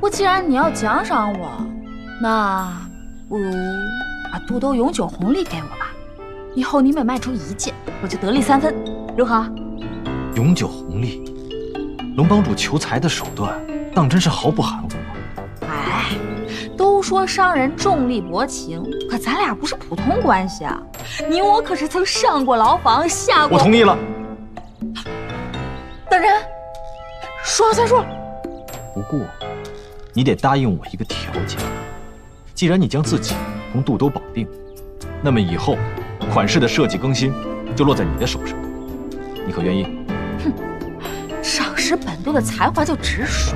不，既然你要奖赏我，那不如把肚兜永久红利给我吧。以后你每卖出1件，我就得利3分，如何？永久红利，龙帮主求财的手段，当真是毫不含糊。哎，都说商人重利薄情，可咱俩不是普通关系啊！你我可是曾上过牢房，下过……我同意了。等人，说了算数。不过，你得答应我一个条件。既然你将自己同肚兜绑定，那么以后款式的设计更新就落在你的手上，你可愿意？哼，赏识本肚的才华就直说。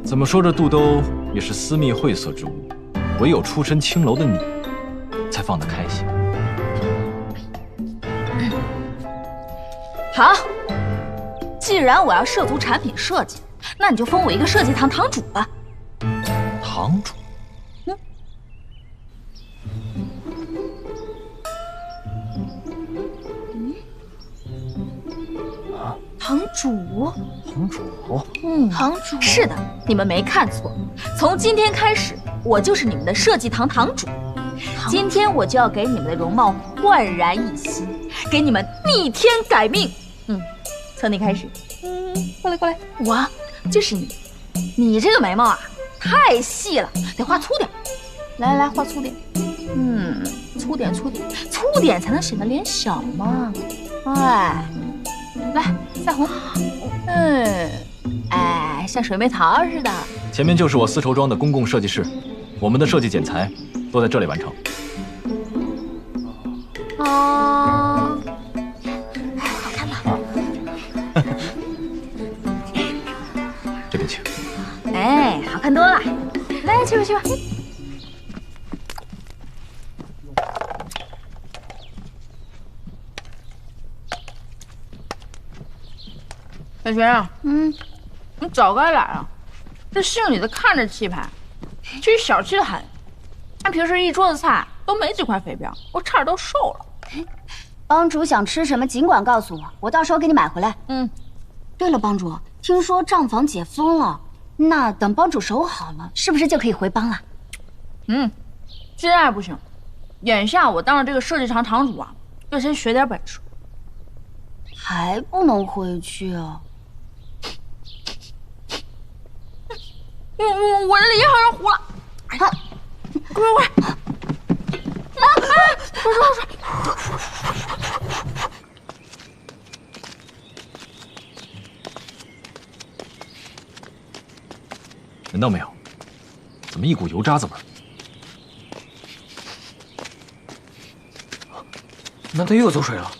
怎么说，这肚兜也是私密晦涩之物，唯有出身青楼的你，才放得开些。好，既然我要涉足产品设计，那你就封我一个设计堂堂主吧。堂主？堂主？堂主？堂主是的，你们没看错，从今天开始，我就是你们的设计堂堂主。今天我就要给你们的容貌焕然一新，给你们逆天改命。从你开始。过来过来，我就是你。你这个眉毛啊，太细了，得画粗点。来来，画粗点。粗点粗点，粗点才能显得脸小嘛。哎，来再红。哎，像水蜜桃似的。前面就是我丝绸庄的公共设计室，我们的设计剪裁都在这里完成。哦，好看吧？这边请。哎，好看多了。来，去吧去吧。小璇，你早该来了。这姓李的看着气派，其实小气的很。他平时一桌子菜都没几块肥膘，我差点都瘦了。帮主想吃什么，尽管告诉我，我到时候给你买回来。对了，帮主，听说账房解封了，那等帮主手好了，是不是就可以回帮了？现在不行，眼下我当了这个设计堂堂主啊，要先学点本事。还不能回去啊？我这里好像糊了。快！闻到没有？怎么一股油渣子味儿？那他又走水了。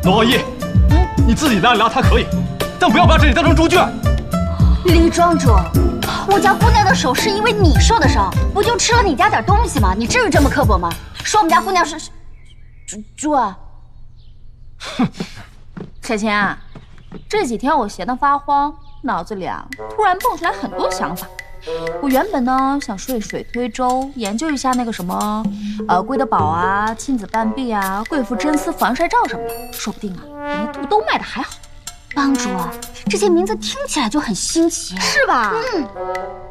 罗浩一，你自己拉一拉他可以，但不要把这里当成猪圈。李庄主，我家姑娘的手是因为你受的伤，不就吃了你家点东西吗？你至于这么刻薄吗？说我们家姑娘是猪啊？哼，小琴啊，这几天我闲得发慌，脑子里啊突然蹦出来很多想法。我原本呢想睡水推舟，研究一下那个什么，贵德宝啊、亲子半臂啊、贵妇真丝防晒罩什么的，说不定啊比那肚兜卖的还好。帮主，这些名字听起来就很新奇，是吧？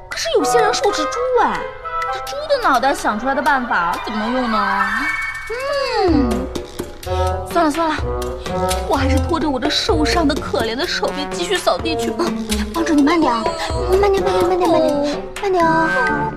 可是有些人手指猪哎，这猪的脑袋想出来的办法怎么能用呢？算了算了，我还是拖着我这受伤的可怜的手臂继续扫地去吧。帮主你慢点啊，慢点啊。